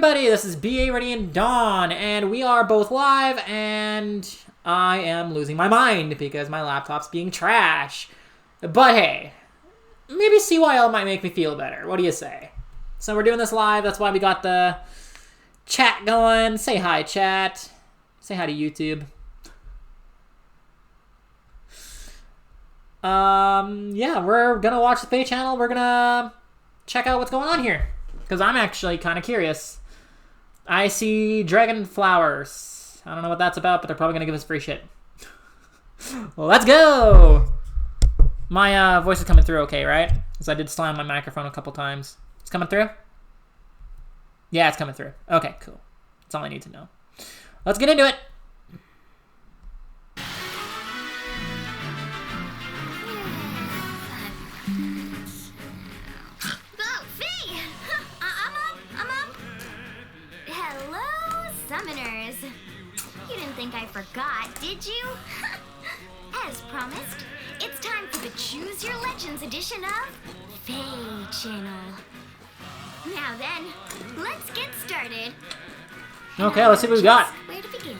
everybody, this is BA Ready and Dawn, and we are both live, and I am losing my mind because my laptop's being trash. But hey, maybe CYL might make me feel better. What do you say? So we're doing this live, that's why we got the chat going. Say hi, chat. Say hi to YouTube. Yeah, we're gonna watch the Faye channel. We're gonna check out what's going on here, because I'm actually kind of curious. I see dragon flowers. I don't know what that's about, but they're probably gonna give us free shit. Well, let's go! My voice is coming through okay, right? Because I did slam my microphone a couple times. It's coming through? Yeah, it's coming through. Okay, cool. That's all I need to know. Let's get into it! Summoners. You didn't think I forgot, did you? As promised, it's time for the Choose Your Legends edition of Faye Channel. Now then, let's get started. Okay, let's see what we got. Where to begin?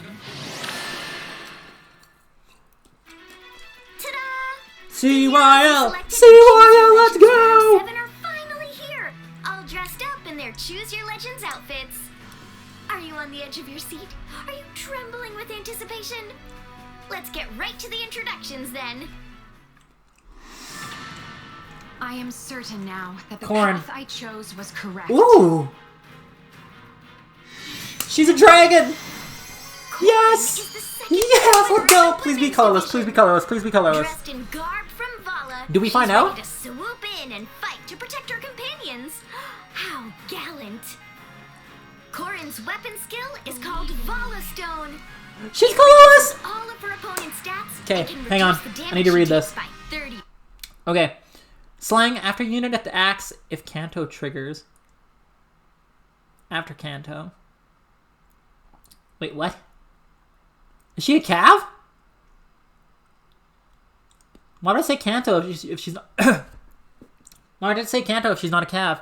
Ta-da! CYL! CYL, let's go! 7 are finally here, all dressed up in their Choose Your Legends outfits. Are you on the edge of your seat? Are you trembling with anticipation? Let's get right to the introductions then. I am certain now that the Corn. path I chose was correct. Ooh! She's a dragon! Yes! Yes, let's go! Please be colorless, please be colorless, please be colorless. Dressed in garb from Vala, Do we find out? ready to swoop in and fight to protect her companions. How gallant! Corin's weapon skill is called Vala Stone. She's colorless! All of her opponent's stats. Okay, and can hang on. reduce the I need to damage read she this. takes by 30. Okay. Slang, after unit at the axe, if Kanto triggers. After Kanto. Wait, what? Is she a cav? Why did I say Kanto if she's not... Why did I say Kanto if she's not a cav?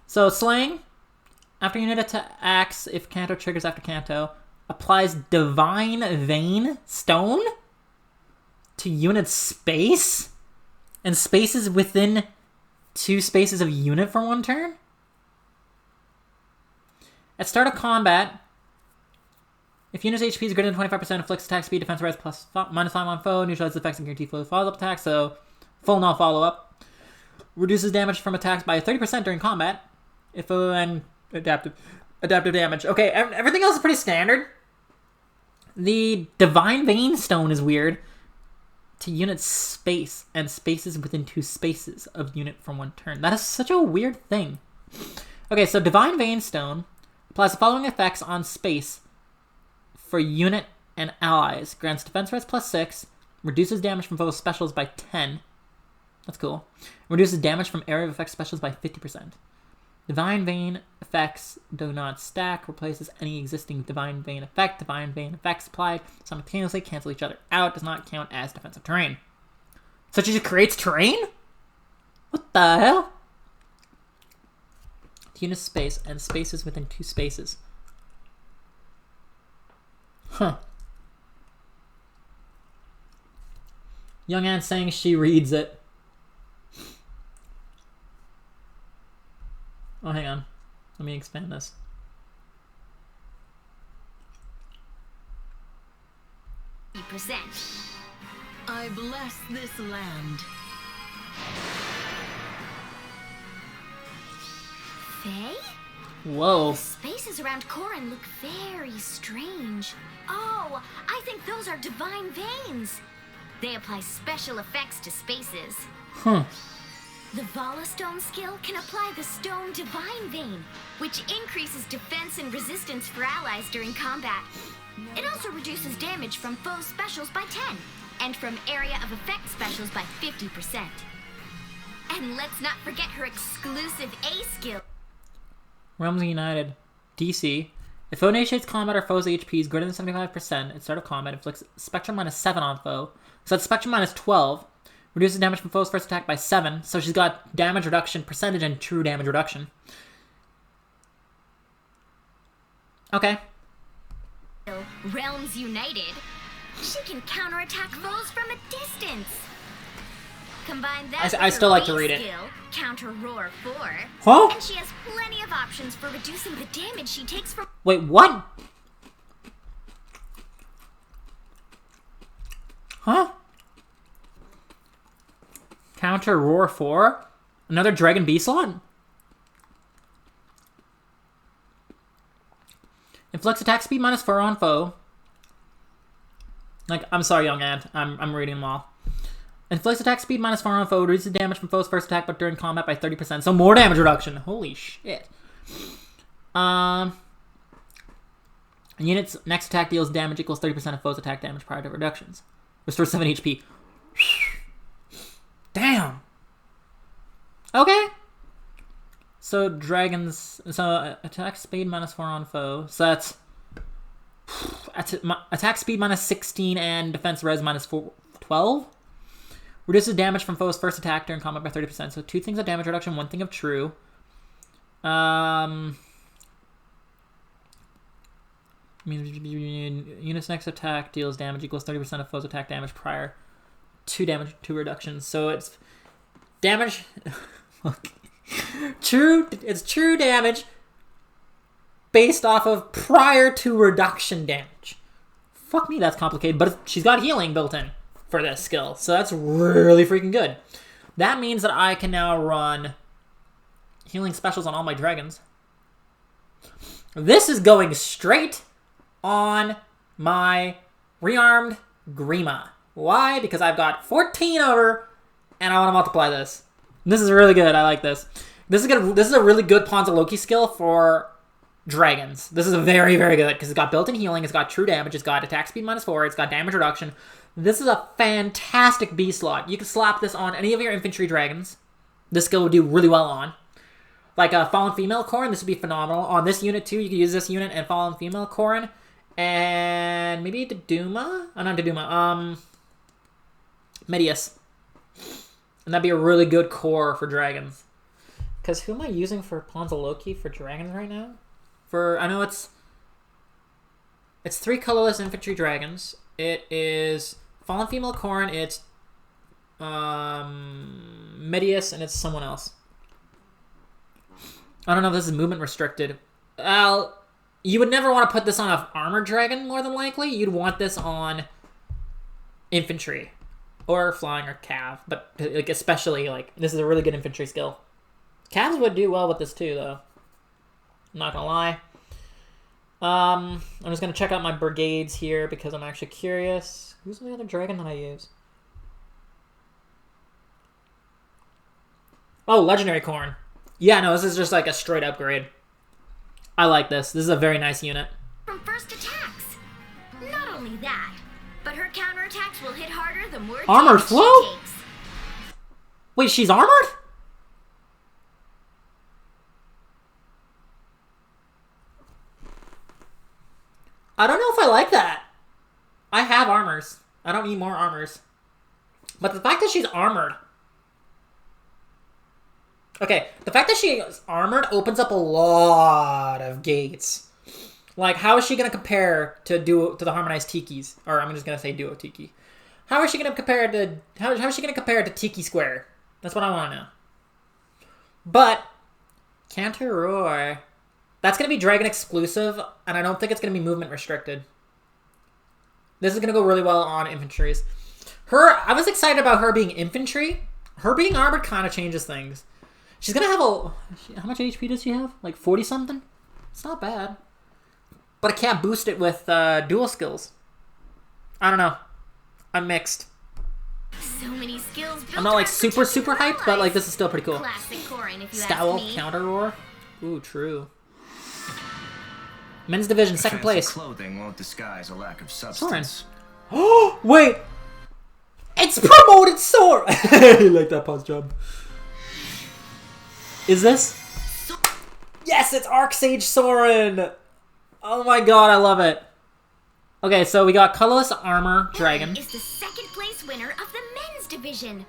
So, Slang, after unit attacks, if Kanto triggers after Kanto, applies Divine Vein Stone to unit space? And spaces within 2 spaces of unit for 1 turn? At start of combat, if unit's HP is greater than 25%, inflicts attack speed, defense res plus -5 on foe, neutralizes effects and guarantee flow follow-up attacks, so full null follow-up. Reduces damage from attacks by 30% during combat. If and adaptive damage. Okay, everything else is pretty standard. The Divine Vein Stone is weird. To unit space and spaces within 2 spaces of unit from 1 turn. That is such a weird thing. Okay, so Divine Vein Stone applies the following effects on space for unit and allies. Grants defense res plus 6. Reduces damage from foe specials by 10. That's cool. Reduces damage from area of effect specials by 50%. Divine Vein effects do not stack. Replaces any existing Divine Vein effect. Divine Vein effects applied simultaneously cancel each other out. Does not count as defensive terrain. So she just creates terrain? What the hell? Unit space and spaces within 2 spaces. Huh. Young Anne saying she reads it. Oh, hang on. Let me expand this. I bless this land. Faye? Whoa. The spaces around Corin look very strange. Oh, I think those are divine veins. They apply special effects to spaces. Huh. The Vala Stone skill can apply the Stone Divine Vein, which increases defense and resistance for allies during combat. It also reduces damage from foe specials by 10, and from area of effect specials by 50%. And let's not forget her exclusive A skill. Realms United. DC. If foe initiates combat or foe's HP is greater than 75% at start of combat, inflicts Spectrum -7 on foe. So that's Spectrum -12. Reduces damage from foes' first attack by 7. So she's got damage reduction percentage and true damage reduction. Okay. Realms United. She can counterattack foes from a distance. Combine that I with still her like to base read it. skill, Counter Roar 4. Huh? And she has plenty of options for reducing the damage she takes from... Wait, what? Huh? Counter Roar 4? Another Dragon B slot? Inflicts attack speed -4 on foe. Like, I'm sorry, young ad. I'm reading them all. Inflicts attack speed -4 on foe. Reduces damage from foe's first attack, but during combat by 30%. So more damage reduction. Holy shit. Unit's next attack deals damage equals 30% of foe's attack damage prior to reductions. Restores 7 HP. Damn. Okay. So dragons. So attack speed -4 on foe. So that's attack speed -16 and defense res -12. Reduces damage from foe's first attack during combat by 30%. So 2 things of damage reduction, 1 thing of true. Unit's next attack deals damage equals 30% of foe's attack damage prior to damage to reductions. So it's damage. It's true damage based off of prior to reduction damage. Fuck me, that's complicated. But she's got healing built in for this skill, so that's really freaking good. That means that I can now run healing specials on all my dragons. This is going straight on my rearmed Grima. Why? Because I've got 14 over, and I want to multiply this. This is really good. I like this. This is good. This is a really good Ponza Loki skill for dragons. This is very, very good because it's got built-in healing. It's got true damage. It's got attack speed -4. It's got damage reduction. This is a fantastic B slot. You can slap this on any of your infantry dragons. This skill would do really well on. Like a Fallen Female Corrin, this would be phenomenal. On this unit too, you could use this unit and Fallen Female Corrin. And maybe Deduma? Oh, not Deduma. Medius. And that'd be a really good core for dragons. Because who am I using for Ponza Loki for dragons right now? I know it's 3 colorless infantry dragons. It is Fallen Female Corrin, it's Medius, and it's someone else. I don't know if this is movement restricted. You would never want to put this on an armored dragon, more than likely. You'd want this on infantry. Or flying or cav. But like especially, like, this is a really good infantry skill. Cavs would do well with this too, though. I'm not gonna lie. I'm just gonna check out my brigades here because I'm actually curious. Who's the other dragon that I use? Oh, Legendary Corn. Yeah, no, this is just like a straight upgrade. I like this. This is a very nice unit. From first attacks. Not only that, but her counterattacks will hit harder the more Armored damage flow? she takes. Wait, she's armored? I don't know if I like that. I have armors. I don't need more armors. But the fact that she's armored... Okay, the fact that she is armored opens up a lot of gates. Like, how is she going to compare to the Harmonized Tikis? Or I'm just going to say Duo Tiki. How is she going to compare to... How is she going to compare to Tiki Square? That's what I want to know. But, Counter Roar... That's going to be Dragon exclusive, and I don't think it's going to be movement restricted. This is going to go really well on infantries. I was excited about her being infantry. Her being armored kind of changes things. She's going to have how much HP does she have? Like 40 something? It's not bad. But I can't boost it with dual skills. I don't know. I'm mixed. So many skills built I'm not like around super particular hyped, but like allies. this is still pretty cool. Classic Corrin, if you Scowl, ask me. Counter Roar. Ooh, true. Men's division, second place. Clothing won't disguise a lack of Soren. substance. Oh, wait! It's promoted Soren! You like that pause job. Is this? Yes, it's Arcsage Soren! Oh my god, I love it. Okay, so we got colorless armor dragon. Is the second place winner of the men's division.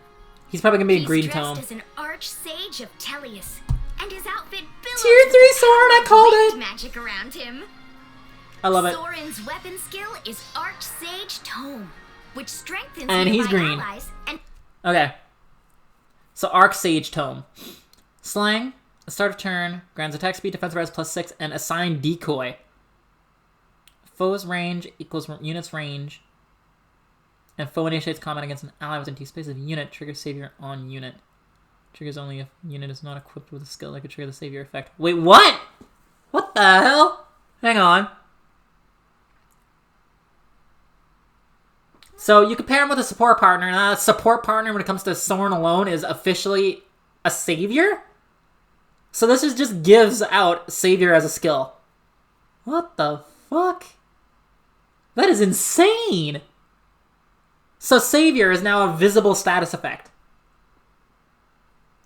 He's probably gonna be a He's green dressed tome. as an archsage of Teleus, and his outfit billows Tier with 3 the Soren, I power of called wind it! magic around him. I love it. Soren's weapon skill is Archsage Tome, which strengthens And he's nearby green. allies and Okay. So Arc Sage Tome. Slang, a start of turn, grants attack speed, defense res +6, and assign decoy. Foe's range equals unit's range. And foe initiates combat against an ally within 2 spaces of unit. Triggers savior on unit. Triggers only if unit is not equipped with a skill that could trigger the savior effect. Wait, what? What the hell? Hang on. So you can pair him with a support partner. Now, a support partner when it comes to Soren alone is officially a savior? So this is just gives out savior as a skill. What the fuck? That is insane! So savior is now a visible status effect.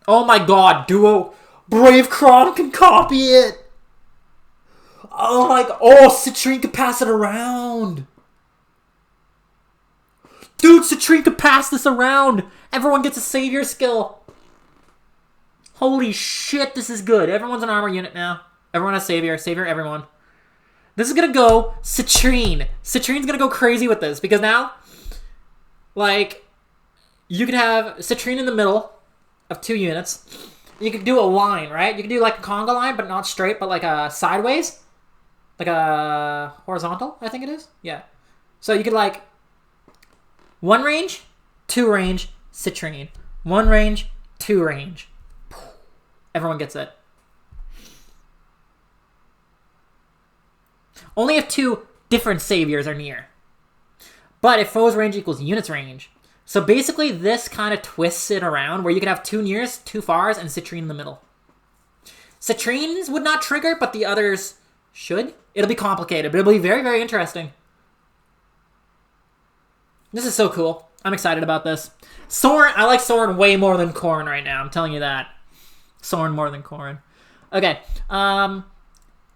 Oh my god, Duo Brave Crom can copy it! Oh my god, oh, Citrine can pass it around! Dude, Citrine can pass this around! Everyone gets a savior skill! Holy shit, this is good. Everyone's an armor unit now. Everyone has savior. Savior everyone. This is gonna go Citrine. Citrine's gonna go crazy with this because now, like, you could have Citrine in the middle of 2 units. You could do a line, right? You could do like a conga line, but not straight, but like a sideways. Like a horizontal, I think it is. Yeah. So you could like 1 range, 2 range, Citrine. 1 range, 2 range. Everyone gets it. Only if 2 different saviors are near. But if foe's range equals unit's range. So basically this kind of twists it around where you could have 2 nears, 2 fars, and Citrine in the middle. Citrines would not trigger, but the others should. It'll be complicated, but it'll be very, very interesting. This is so cool. I'm excited about this. Soren, I like Soren way more than Corrin right now. I'm telling you that. Soren more than Corrin. Okay.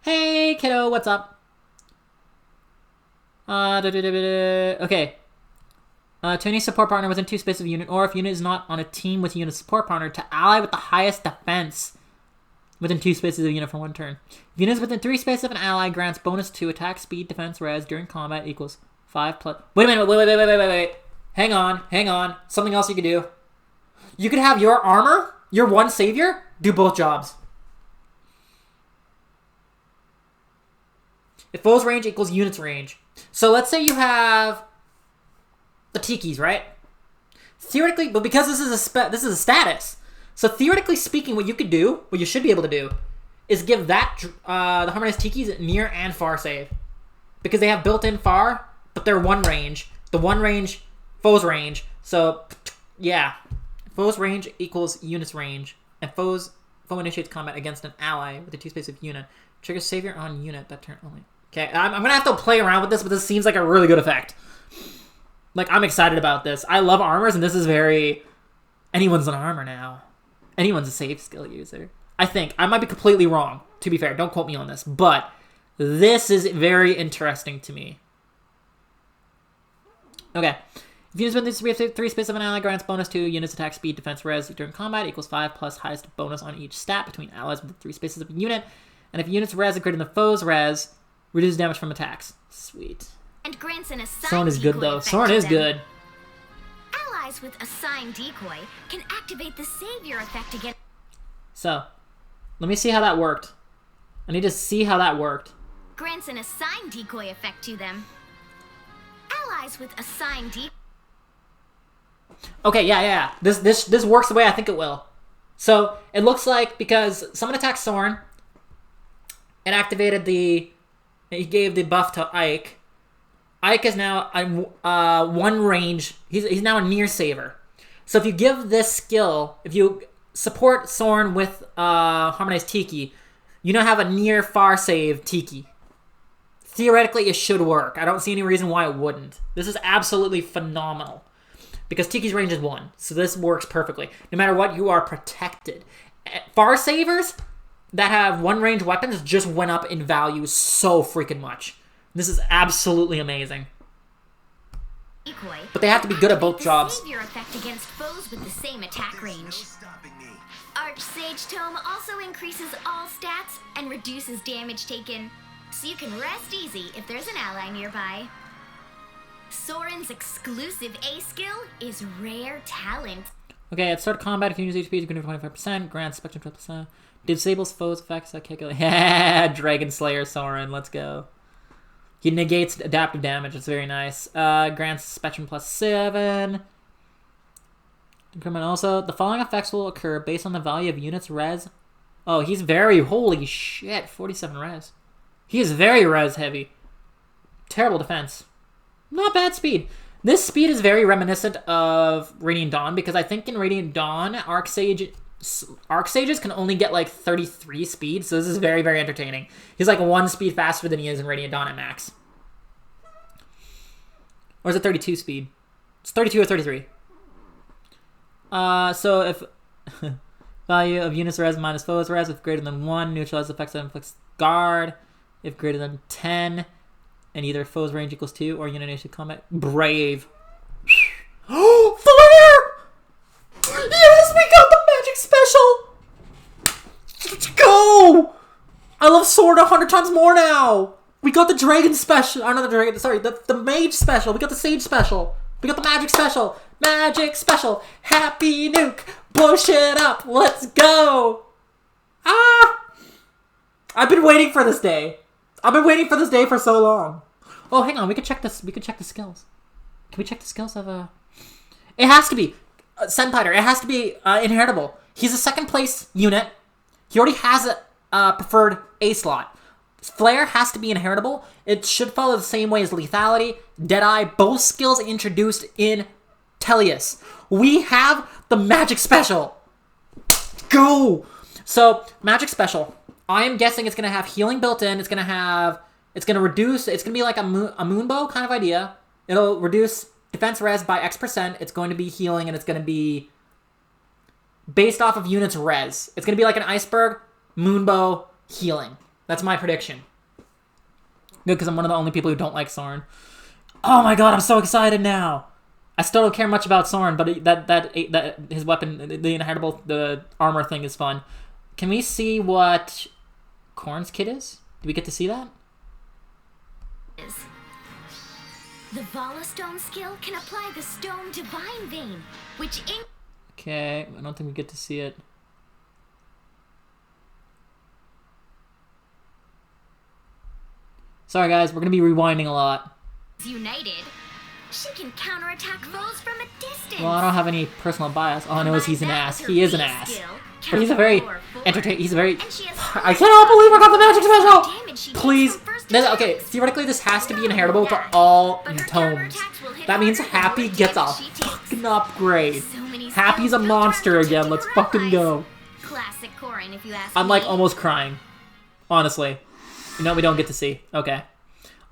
Hey, kiddo, what's up? Okay. To any support partner within 2 spaces of unit, or if unit is not on a team with unit support partner, to ally with the highest defense within 2 spaces of unit for 1 turn. If unit is within 3 spaces of an ally, grants bonus to attack, speed, defense, res during combat equals 5 plus. Wait a minute, wait. Hang on. Something else you could do. You could have your armor, your 1 savior, do both jobs. If foe's range equals unit's range. So let's say you have the Tikis, right? Theoretically, but because this is a status, so theoretically speaking, what you could do, what you should be able to do, is give that the harmonized Tikis near and far save, because they have built-in far, but they're 1 range. The 1 range, foe's range. So yeah, foe's range equals unit's range, and foe initiates combat against an ally with a 2 space of unit. Triggers savior on unit that turn only. Okay, I'm gonna have to play around with this, but this seems like a really good effect. Like, I'm excited about this. I love armors, and this is very... Anyone's an armor now. Anyone's a save skill user. I think. I might be completely wrong, to be fair. Don't quote me on this. But this is very interesting to me. Okay. If units within 3 spaces of an ally, grants bonus to units attack, speed, defense, res during combat equals 5 plus highest bonus on each stat between allies within 3 spaces of a unit. And if unit's res is greater than the foe's res, reduces damage from attacks. Sweet. and grants an assigned Soren is good decoy though. effect Soren to is them. good. Allies with assigned decoy can activate the savior effect again. So, let me see how that worked. I need to see how that worked. Grants an assigned decoy effect to them. Allies with assigned decoy. Okay, yeah. This works the way I think it will. So, it looks like because someone attacked Soren, it activated the... He gave the buff to Ike. Ike is now one range. He's now a near saver. So if you give this skill, if you support Soren with Harmonized Tiki, you now have a near far save Tiki. Theoretically, it should work. I don't see any reason why it wouldn't. This is absolutely phenomenal. Because Tiki's range is 1. So this works perfectly. No matter what, you are protected. Far savers that have 1 range weapons just went up in value so freaking much. This is absolutely amazing. decoy, But they have to be good at both activate the jobs. savior effect against foes with the same attack range. stopping me. Arch Sage Tome also increases all stats and reduces damage taken, so you can rest easy if there's an ally nearby. Soren's exclusive A skill is Rare Talent. Okay, at start combat, if you use HP, you can do 25%, grants Spectrum 12%, disables foes' effects that calculate. Yeah, Dragon Slayer Soren, let's go. He negates adaptive damage, it's very nice. Grants Spectrum +7. And also, the following effects will occur based on the value of units res. Oh, he's very, holy shit, 47 res. He is very res heavy. Terrible defense. Not bad speed. This speed is very reminiscent of Radiant Dawn, because I think in Radiant Dawn, Archsages can only get like 33 speed, so this is very, very entertaining. He's like 1 speed faster than he is in Radiant Dawn at max. Or is it 32 speed? It's 32 or 33. So if value of units res minus foes res, if greater than 1, neutralize effects that inflicts guard. If greater than 10, and either foe's range equals 2 or unit nation combat. Brave. Oh, Flare! Yes, we got the magic special! Let's go! I love Sword 100 times more now! We got the Dragon special. Or not the Dragon, sorry, the Mage special. We got the Sage special. We got the Magic special. Magic special. Happy Nuke. Blow shit up. Let's go! Ah! I've been waiting for this day. I've been waiting for this day for so long. Oh, hang on. We could check this. We could check the skills. Can we check the skills of It has to be Senpiter. It has to be inheritable. He's a second place unit. He already has a preferred A slot. Flare has to be inheritable. It should follow the same way as Lethality, Deadeye, both skills introduced in Tellius. We have the Magic Special. Go! So, Magic Special. I am guessing it's going to have healing built in. It's going to reduce, it's going to be like a Moonbow kind of idea. It'll reduce defense res by X%. It's going to be healing, and it's going to be based off of units res. It's going to be like an Iceberg, Moonbow, healing. That's my prediction. Good, because I'm one of the only people who don't like Soren. Oh my god, I'm so excited now! I still don't care much about Soren, but that his weapon, the inheritable, the armor thing is fun. Can we see what Korn's kit is? Do we get to see that? The Vala Stone skill can apply the Stone Divine Vein, which Okay, I don't think we get to see it. Sorry guys, we're going to be rewinding a lot. United, she can counterattack foes from a distance. Well, I don't have any personal bias. All I know is he's an ass. He is an ass. But he's a very entertaining. He's a very. I cannot believe I got the magic special. Please. Okay, theoretically, this has to be inheritable to all tomes. That means Happy gets a fucking upgrade. Happy's a monster again. Let's fucking go. Classic Corin, if you ask I'm like me. almost crying. Honestly. You know, we don't get to see. Okay.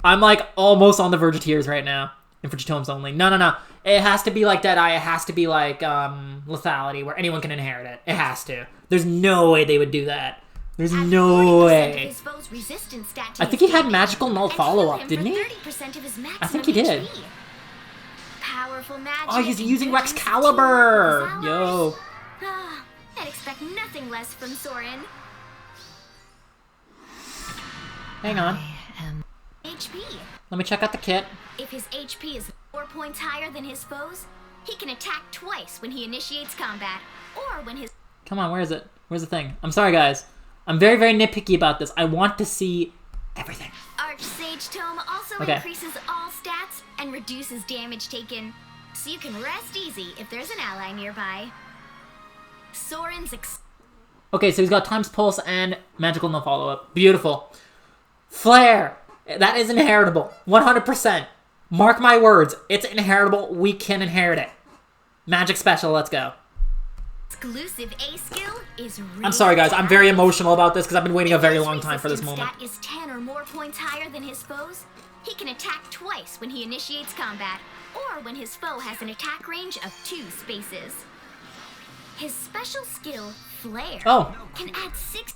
I'm like almost on the verge of tears right now. And for tomes only. No. It has to be like Deadeye. It has to be like Lethality, where anyone can inherit it. It has to. There's no way they would do that. There's no way. I think he had magical null follow-up, didn't he? I think he did. Oh, he's using Excalibur! Yo. I'd expect nothing less from Soren. Hang on. HP. Let me check out the kit. If his HP is 4 points higher than his foes, he can attack twice when he initiates combat, or when his... Come on, where is it? Where's the thing? I'm sorry, guys. I'm very, very nitpicky about this. I want to see everything. Arch Sage Tome also increases all stats and reduces damage taken, so you can rest easy if there's an ally nearby. Soren's Okay, so he's got Time's Pulse and Magical No Follow-Up. Beautiful. Flare! That is inheritable. 100%. Mark my words. It's inheritable. We can inherit it. Magic Special, let's go. Exclusive A skill is I'm sorry, guys. I'm very emotional about this because I've been waiting a very long time for this moment. If his resistance stat is 10 or more points higher than his foes, he can attack twice when he initiates combat, or when his foe has an attack range of 2 spaces. His special skill, Flare, can add 6...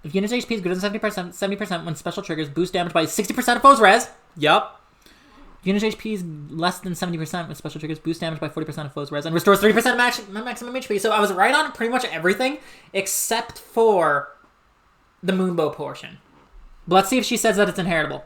If unit's HP is greater than 70% when special triggers, boost damage by 60% of foes res. Yup. Unit HP is less than 70% with special triggers. Boost damage by 40% of foes' res and restores 30% maximum HP. So I was right on pretty much everything except for the Moonbow portion. But let's see if she says that it's inheritable.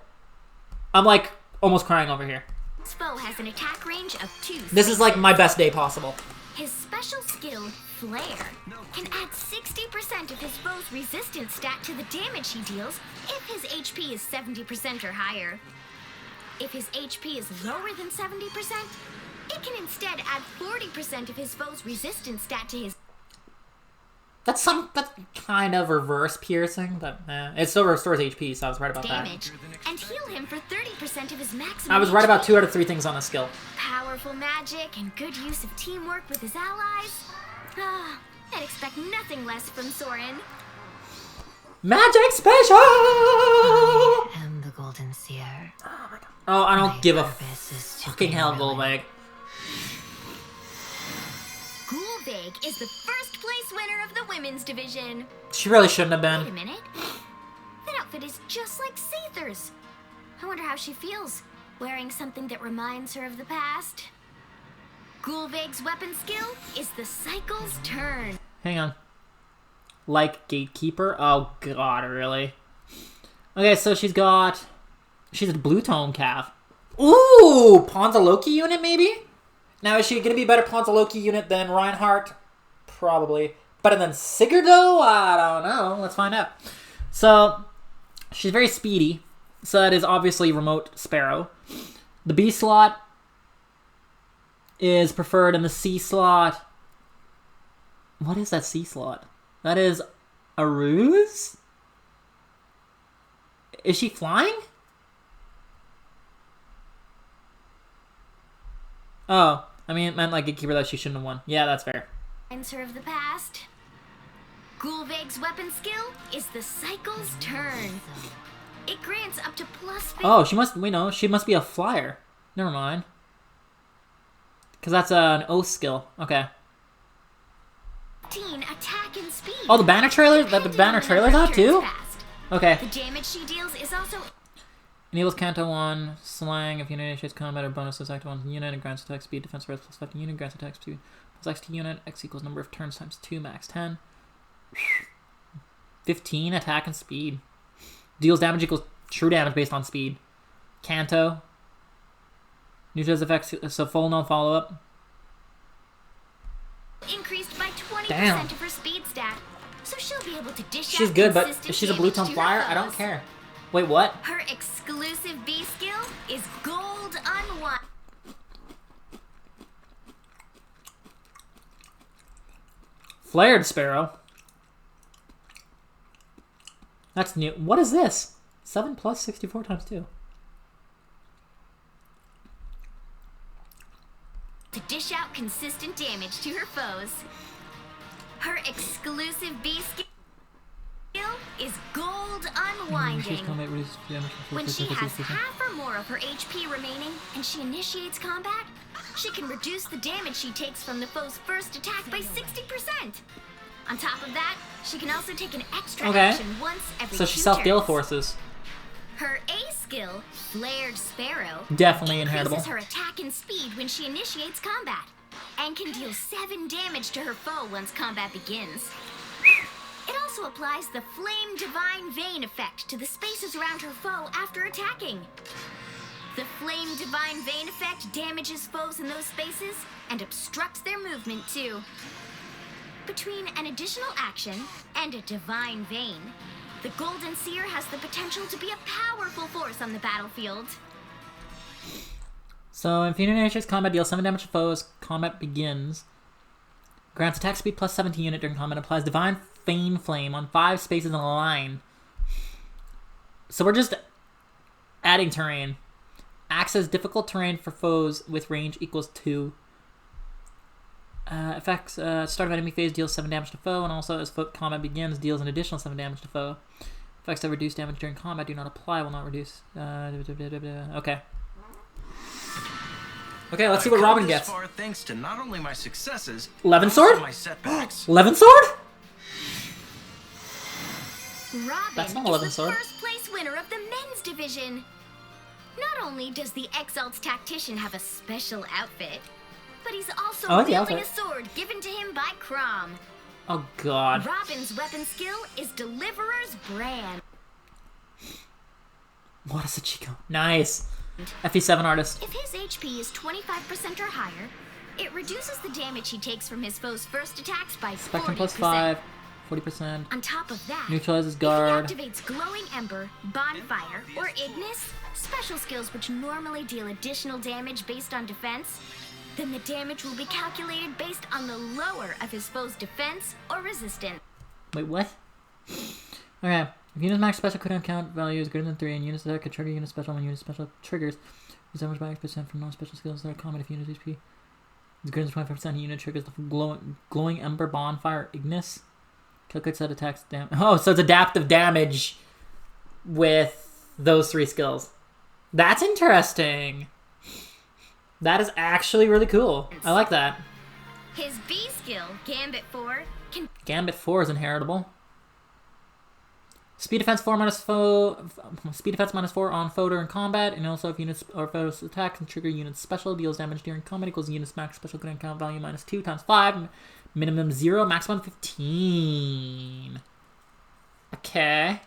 I'm like almost crying over here. This foe has an attack range of 2. This is like my best day possible. His special skill, Flare, can add 60% of his foe's resistance stat to the damage he deals if his HP is 70% or higher. If his HP is lower than 70%, it can instead add 40% of his foe's resistance stat to his... That's kind of reverse piercing, but it still restores HP, so I was right about damage, and heal him for 30% of his maximum that. I was right HP. about 2 out of 3 things on the skill. Powerful magic and good use of teamwork with his allies. I'd expect nothing less from Soren. Magic special! And the Golden Seer. Oh, I don't give a purpose is to fucking bring hell, ruin. Golveg. Gulvig is the first place winner of the women's division. She really shouldn't have Wait a been. minute. That outfit is just like Seether's. I wonder how she feels, wearing something that reminds her of the past. Gulvig's weapon skill is the Cycle's Turn. Hang on. Like Gatekeeper? Oh god, really? Okay, so she's a blue tone calf. Ooh! Ponzaloki unit, maybe? Now, is she gonna be a better Ponzaloki unit than Reinhardt? Probably. Better than Sigurd, though? I don't know. Let's find out. So, she's very speedy. So that is obviously remote Sparrow. The B slot is preferred, and the C slot... What is that C slot? That is a ruse? Is she flying? Oh, I mean, it meant like Gatekeeper that she shouldn't have won. Yeah, that's fair. Answer of the past. Gulvig's weapon skill is the Cycle's Turn. It grants up to plus... Oh, she must be a flyer. Never mind. Because that's an oath skill. Okay. 15 attack and speed. Oh, the banner trailer? The banner trailer's out too? Okay. The damage she deals is also... Enables Kanto 1, Slang, if unit initiates combat or bonuses act 1 unit, and grants attack speed, defense res plus 5 to unit, grants attack speed plus X to unit, X equals number of turns times 2, max 10. 15 attack and speed. Deals damage equals true damage based on speed. Kanto. Neutralize effects, so full no follow-up. increased by 20% Damn. of her speed stat. So she'll be able to dish She's out good, but consistent if she's a blue damage tone to her flyer, I don't foes. care. Wait, what? Her exclusive B skill is Gold Unwind. Flared Sparrow. That's new. What is this? 7 plus 64 times 2. To dish out consistent damage to her foes. Her exclusive B skill is Gold Unwinding. When she has half or more of her HP remaining and she initiates combat, she can reduce the damage she takes from the foe's first attack by 60%. On top of that, she can also take an extra action once every So 2 she self-deal turns. forces. Her A skill, Flared Sparrow, Definitely increases inheritable. her attack and speed when she initiates combat, and can deal 7 damage to her foe once combat begins. It also applies the Flame Divine Vein effect to the spaces around her foe after attacking. The Flame Divine Vein effect damages foes in those spaces and obstructs their movement too. Between an additional action and a Divine Vein, the Golden Seer has the potential to be a powerful force on the battlefield. So, if unit initiates combat, deals 7 damage to foes, combat begins. Grants attack speed plus 17 unit during combat, applies Divine Feign Flame on 5 spaces in a line. So we're just adding terrain. Acts as difficult terrain for foes with range equals 2. Effects, start of enemy phase deals 7 damage to foe, and also as combat begins, deals an additional 7 damage to foe. Effects that reduce damage during combat do not apply, will not reduce. Okay. Okay, let's see what Robin gets. Far thanks to not only my successes, Levin but also sword? my setbacks. Levin sword? Robin That's not a is Levin the sword. first place winner of the men's division. Not only does the Exalt's tactician have a special outfit, but he's also Oh, the wielding a outfit. sword given to him by Crom. Oh god. Robin's weapon skill is Deliverer's Brand. What is a Chico? Nice. FE7 artist. If his HP is 25% or higher, it reduces the damage he takes from his foe's first attacks by 40%. Spectrum plus 5, 40%. On top of that, Neutralizes guard. if he activates Glowing Ember, Bonfire, or Ignis, special skills which normally deal additional damage based on defense, then the damage will be calculated based on the lower of his foe's defense or resistance. Wait, what? Okay. If unit's max special cooldown count value is greater than 3 and units attack can trigger unit special when unit special triggers, is damaged by X% from non-special skills that are common if unit HP is greater than 25%. Unit triggers the glowing ember, bonfire, ignis. Calculates that attacks damage. Oh, so it's adaptive damage with those 3 skills. That's interesting. That is actually really cool. I like that. His B skill, Gambit 4, can Gambit 4 is inheritable. Speed defense 4 minus foe. Speed defense minus 4 on foe during combat, and also if units or foes attack and trigger units special deals damage during combat equals units max special cooldown count value minus 2 times 5, minimum 0, maximum 15. Okay.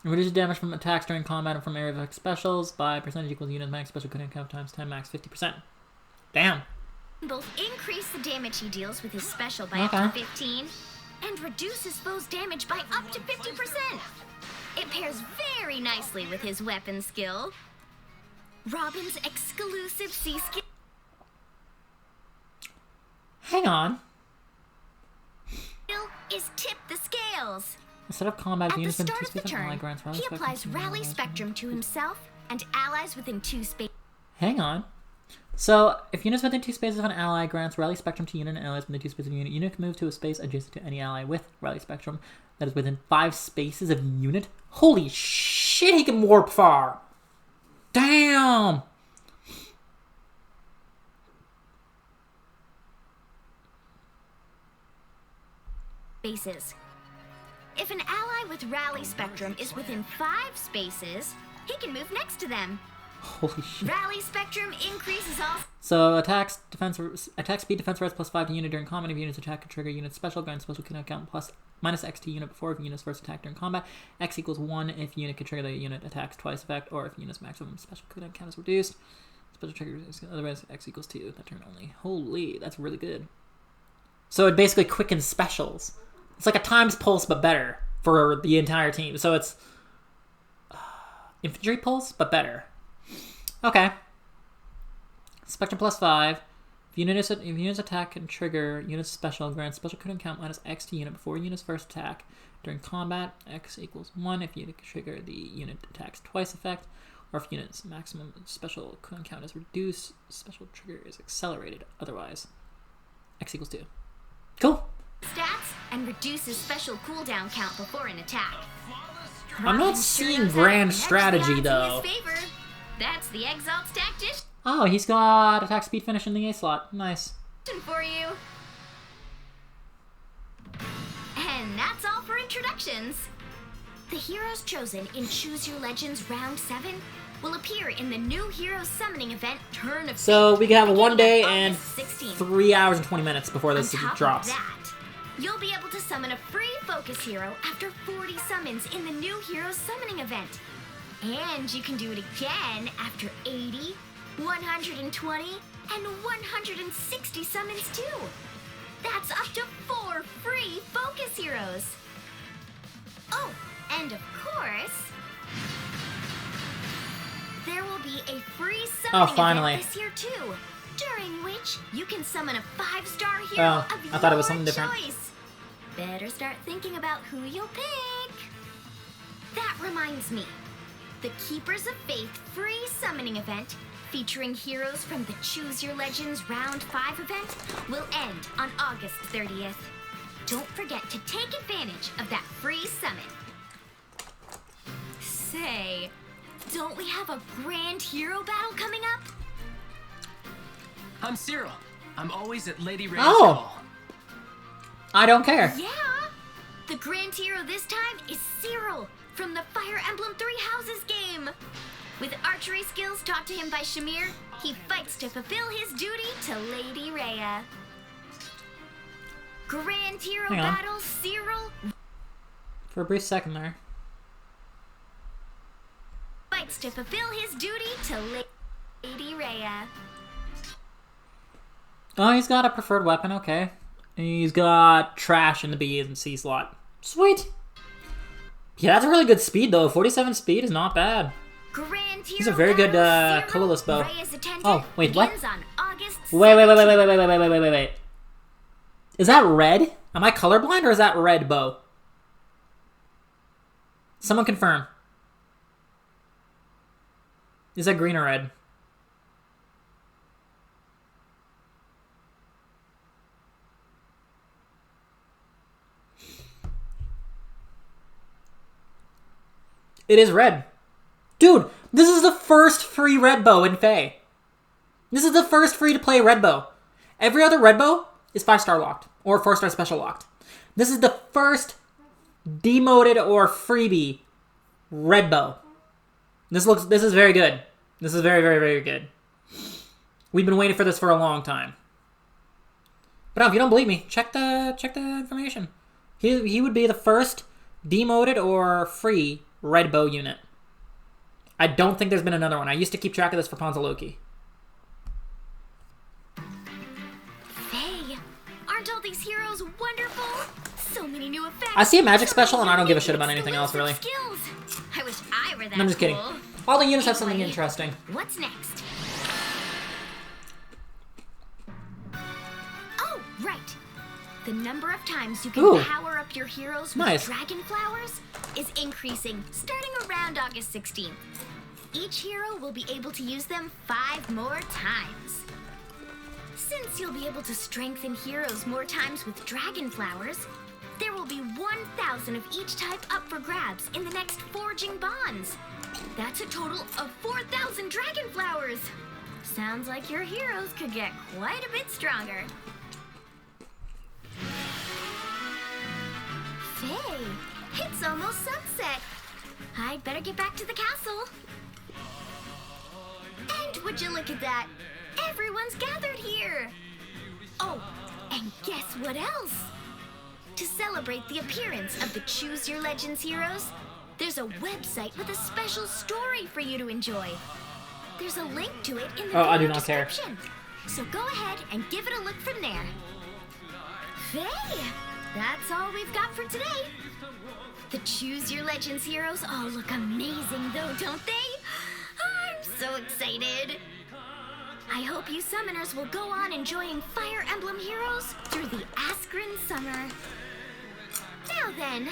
Reduces damage from attacks during combat and from area effect specials by percentage equals unit max special cooldown count times 10 max 50%. Damn. both increase the damage he deals with his special by up to 15 and reduce his foe's damage by up to 50%. It pairs very nicely with his weapon skill. Robin's exclusive C skill Hang on. is Tip the Scales. Instead of combat, At the units within start 2 of the spaces ally turn, grants rally he spectrum applies to Rally allies. Spectrum to himself and allies within 2 spaces. Hang on. So, if units within 2 spaces of an ally grants Rally Spectrum to unit and allies within 2 spaces of a unit, unit can move to a space adjacent to any ally with Rally Spectrum that is within 5 spaces of unit. Holy shit, he can warp far! Damn! If an ally with Rally Spectrum is within 5 spaces, he can move next to them. Holy shit. Rally Spectrum increases all So, attack speed defense res plus 5 to unit during combat. If units attack can trigger unit special, grant special cooldown count plus minus X to unit before if unit's first attack during combat. X equals 1 if unit can trigger the unit attacks twice effect, or if unit's maximum special cooldown count is reduced. Special triggers, otherwise X equals 2, that turn only. Holy, that's really good. So it basically quickens specials. It's like a times pulse, but better for the entire team. So it's infantry pulse, but better. Okay. Spectrum plus 5. If units attack can trigger unit's special, grant special cooldown count minus X to unit before unit's first attack. During combat, X equals 1 if unit can trigger the unit attacks twice effect, or if unit's maximum special cooldown count is reduced, special trigger is accelerated. Otherwise, X equals 2. Cool. stats and reduces special cooldown count before an attack. I'm not seeing grand strategy, though. That's the Exalt's tactician Oh, he's got attack speed finish in the A slot. Nice. for you. And that's all for introductions. The heroes chosen in Choose Your Legends Round 7 will appear in the new hero summoning event Turn of So Fate, we can have beginning 1 day on and August 16th. 3 hours and 20 minutes before this On top drops. of that, you'll be able to summon a free focus hero after 40 summons in the new Heroes Summoning event. And you can do it again after 80, 120, and 160 summons too. That's up to 4 free focus heroes. Oh, and of course, there will be a free summoning finally. event this year too, during which you can summon a 5-star hero Oh, of I thought it was your something different. choice. Better start thinking about who you'll pick. That reminds me, the Keepers of Faith free summoning event featuring heroes from the Choose Your Legends Round 5 event will end on August 30th. Don't forget to take advantage of that free summon. Say, don't we have a grand hero battle coming up? I'm Cyril. I'm always at Lady Ray's Oh. call. I don't care. Yeah! The grand hero this time is Cyril from the Fire Emblem Three Houses game. With archery skills taught to him by Shamir, he fights to fulfill his duty to Lady Rhea. Grand Hero Hang on. Battle Cyril For a brief second there. fights to fulfill his duty to Lady Rhea. Oh, he's got a preferred weapon, okay. He's got trash in the B and C slot. Sweet! Yeah, that's a really good speed, though. 47 speed is not bad. Grand He's a Hero very good, Battle Cyril, colorless bow. Rhea's attendant, Oh, wait, what? begins on August Wait. Is that red? Am I colorblind or is that red bow? Someone confirm. Is that green or red? It is red. Dude, this is the first free red bow in Fae. This is the first free-to-play red bow. Every other red bow is 5-star locked or 4-star special locked. This is the first demoted or freebie red bow. This is very good. This is very, very, very good. We've been waiting for this for a long time. But no, if you don't believe me, check the information. He would be the first demoted or free red bow unit. I don't think there's been another one. I used to keep track of this for Ponzaloki. Faye, aren't all these heroes wonderful? So many new effects. I see a magic so special and I don't give a many shit about anything else, really. skills. I wish I were that I'm just kidding. cool. All the units have something Anyway, interesting. What's next? Oh, right. The number of times you can Ooh. power up your heroes Nice. with dragon flowers is increasing starting around August 16th. Each hero will be able to use them 5 more times. Since you'll be able to strengthen heroes more times with dragon flowers, there will be 1,000 of each type up for grabs in the next Forging Bonds. That's a total of 4,000 dragon flowers. Sounds like your heroes could get quite a bit stronger. Faye, it's almost sunset. I'd better get back to the castle. And would you look at that? Everyone's gathered here. Oh, and guess what else? To celebrate the appearance of the Choose Your Legends heroes, there's a website with a special story for you to enjoy. There's a link to it in the Oh, I video do not care. description. So go ahead and give it a look from there. Faye, that's all we've got for today. The Choose Your Legends heroes all look amazing though, don't they? I'm so excited. I hope you summoners will go on enjoying Fire Emblem heroes through the Askren summer. Now then,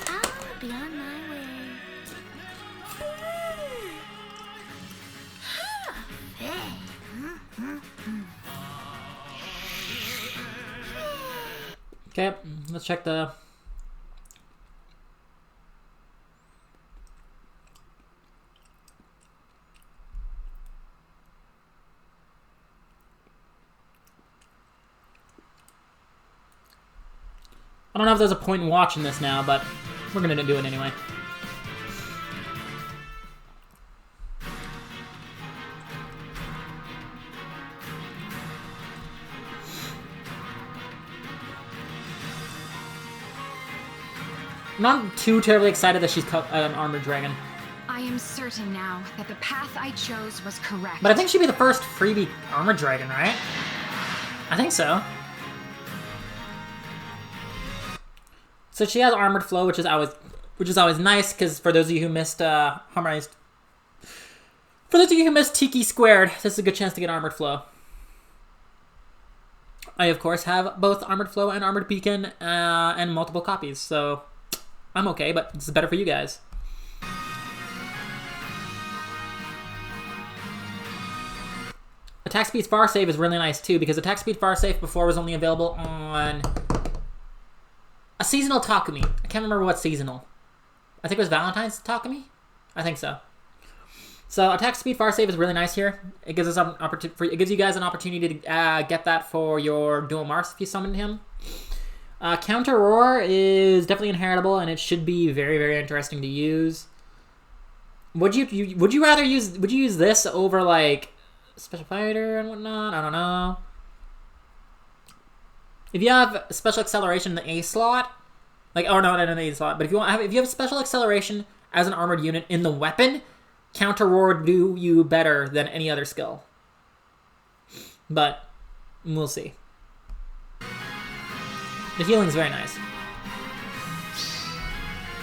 I'll be on my way. Okay, let's check the... I don't know if there's a point in watching this now, but we're gonna do it anyway. I'm not too terribly excited that she's an armored dragon, I am certain now that the path I chose was correct. but I think she'd be the first freebie armored dragon, right? I think so. So she has armored flow, which is always nice, because for those of you who missed Harmonized, for those of you who missed Tiki Squared, this is a good chance to get armored flow. I of course have both armored flow and armored beacon and multiple copies, so I'm okay, but this is better for you guys. Attack speed far save is really nice too, because attack speed far save before was only available on a seasonal Takumi. I can't remember what seasonal. I think it was Valentine's Takumi? I think so. So attack speed far save is really nice here. It gives us it gives you guys an opportunity to get that for your dual Mars if you summon him. Counter Roar is definitely inheritable, and it should be very, very interesting to use. Would you rather use this over like Special Fighter and whatnot? I don't know. If you have special acceleration in the A slot, like not in the A slot, but if you have special acceleration as an armored unit in the weapon, Counter Roar would do you better than any other skill. But we'll see. The healing's very nice.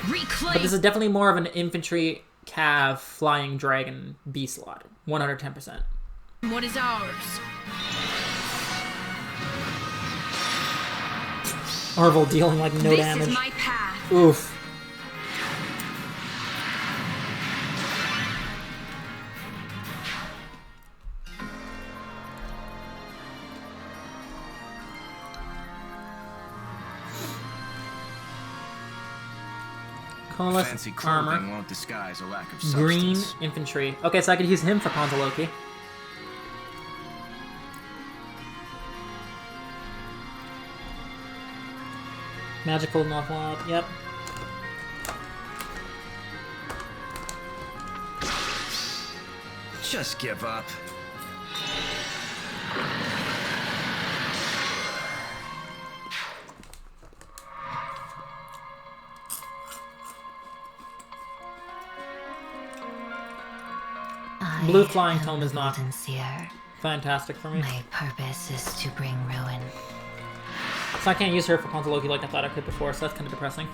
Reclaim. But this is definitely more of an infantry cav flying dragon B slot. 110%. What is ours? Arvel dealing like no damage. This is my path. Oof. Colorless Fancy armor. clothing won't disguise a lack of Green substance. infantry. Okay, so I could use him for Ponzaloki. Magic pulled an awful lot. Yep. Just give up. Blue flying tome is not Golden Seer. fantastic for me. My purpose is to bring ruin. So I can't use her for Ponzaloki like I thought I could before, so that's kind of depressing.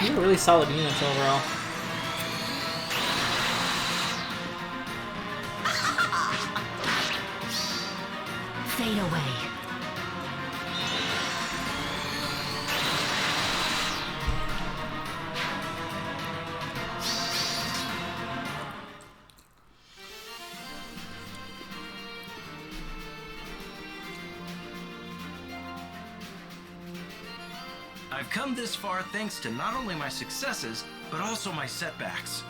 These are really solid units overall. Fade away. I've come this far thanks to not only my successes, but also my setbacks.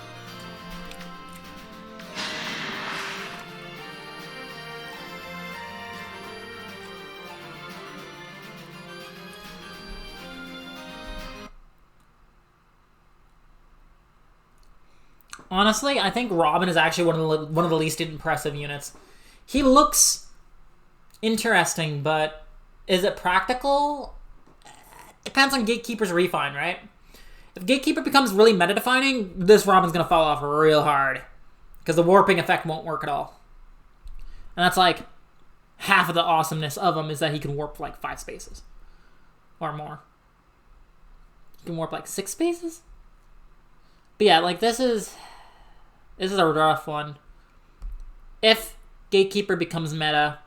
Honestly, I think Robin is actually one of the least impressive units. He looks interesting, but is it practical? Depends on Gatekeeper's refine, right? If Gatekeeper becomes really meta-defining, this Robin's going to fall off real hard. Because the warping effect won't work at all. And that's like half of the awesomeness of him is that he can warp like 5 spaces. Or more. He can warp like 6 spaces? But yeah, like this is a rough one. If Gatekeeper becomes meta,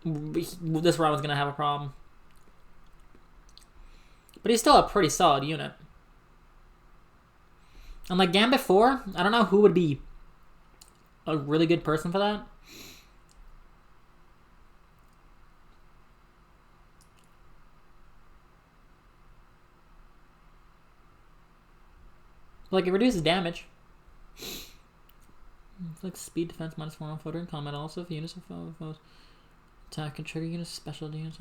this Robin's going to have a problem. But he's still a pretty solid unit. And like Gambit 4, I don't know who would be a really good person for that. Like, it reduces damage. It's like speed defense minus 1 on footer in combat. Also, if units are foes attack and trigger units, special units.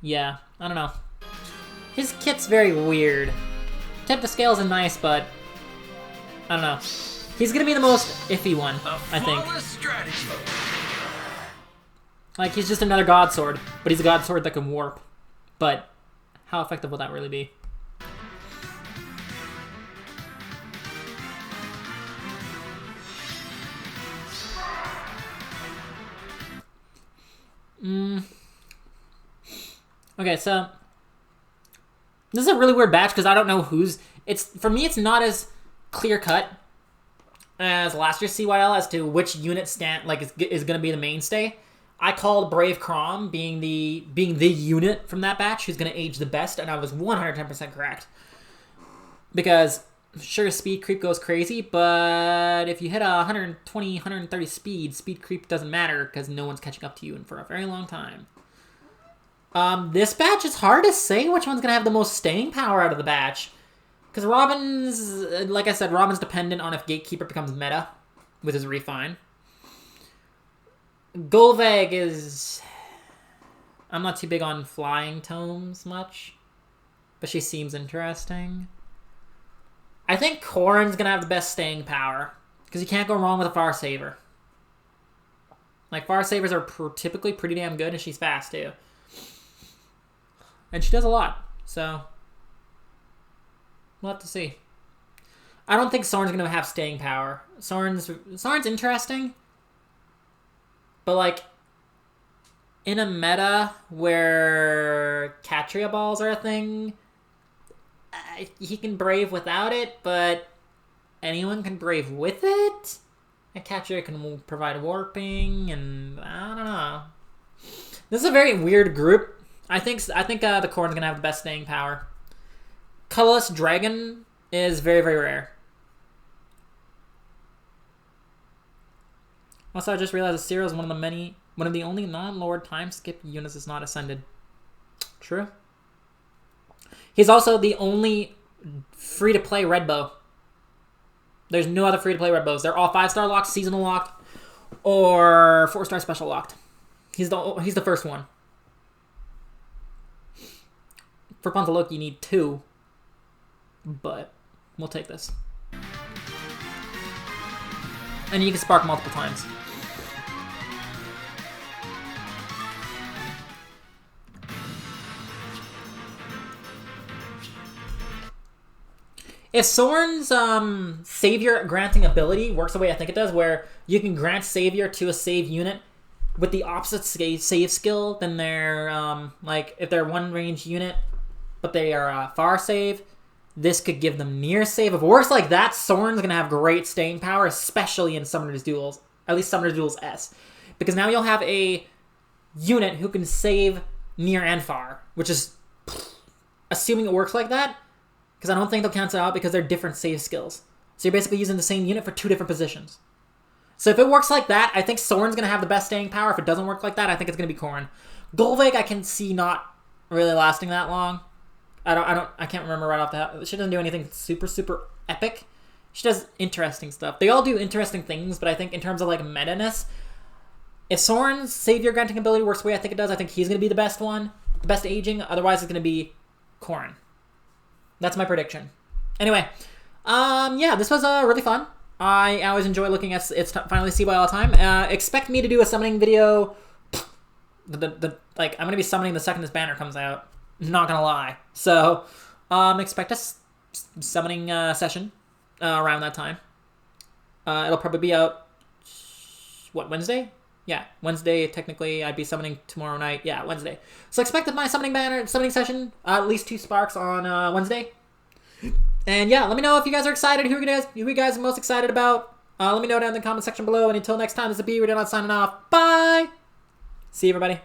Yeah, I don't know. His kit's very weird. Tip to scales are nice, but I don't know. He's gonna be the most iffy one, I think. Strategy. Like, he's just another god sword, but he's a god sword that can warp. But how effective will that really be? Okay, so this is a really weird batch because I don't know who's. For me, it's not as clear cut as last year's CYL as to which unit is going to be the mainstay. I called Brave Crom being the unit from that batch who's going to age the best, and I was 110% correct. Because sure, speed creep goes crazy, but if you hit a 120, 130 speed creep doesn't matter because no one's catching up to you for a very long time. This batch is hard to say which one's going to have the most staying power out of the batch. Because Robin's, like I said, Robin's dependent on if Gatekeeper becomes meta with his refine. Golveg is... I'm not too big on flying tomes much, but she seems interesting. I think Corrin's going to have the best staying power, because you can't go wrong with a Far Saver. Like, Far Savers are typically pretty damn good, and she's fast, too. And she does a lot, so... we'll have to see. I don't think Soren's going to have staying power. Soren's interesting, but, like, in a meta where Catria Balls are a thing, he can Brave without it, but anyone can Brave with it? And Catria can provide warping, and I don't know. This is a very weird group. I think the Corrin's gonna have the best staying power. Colorless Dragon is very, very rare. Also, I just realized that Cyril is one of the only non-Lord time skip units that's not ascended. True. He's also the only free-to-play red bow. There's no other free-to-play red bows. They're all 5-star locked, seasonal locked, or 4-star special locked. He's the first one. For Puntalok, you need 2, but we'll take this. And you can spark multiple times. If Soren's Savior granting ability works the way I think it does, where you can grant Savior to a save unit with the opposite save skill than their, like, if they're one range unit, but they are far save, this could give them near save. If it works like that, Soren's going to have great staying power, especially in Summoner's Duels. At least Summoner's Duels S. Because now you'll have a unit who can save near and far, which is, assuming it works like that, because I don't think they'll cancel out because they're different save skills. So you're basically using the same unit for 2 different positions. So if it works like that, I think Soren's going to have the best staying power. If it doesn't work like that, I think it's going to be Corrin. Golveg I can see not really lasting that long. I can't remember right off the top. She doesn't do anything super, super epic. She does interesting stuff. They all do interesting things, but I think in terms of, like, meta-ness, if Soren's Savior granting ability works the way I think it does, I think he's going to be the best one. The best aging. Otherwise, it's going to be Corrin. That's my prediction. Anyway, yeah, this was really fun. I always enjoy looking at it's finally CYL all the time. Expect me to do a summoning video. Like, I'm going to be summoning the second this banner comes out. Not gonna lie. So, expect a summoning session around that time. It'll probably be out, what, Wednesday? Yeah, Wednesday, technically. I'd be summoning tomorrow night. Yeah, Wednesday. So expect my summoning session, at least 2 sparks on Wednesday. And yeah, let me know if you guys are excited. Who you guys are most excited about? Let me know down in the comment section below. And until next time, this is B. We're done signing off. Bye! See you, everybody.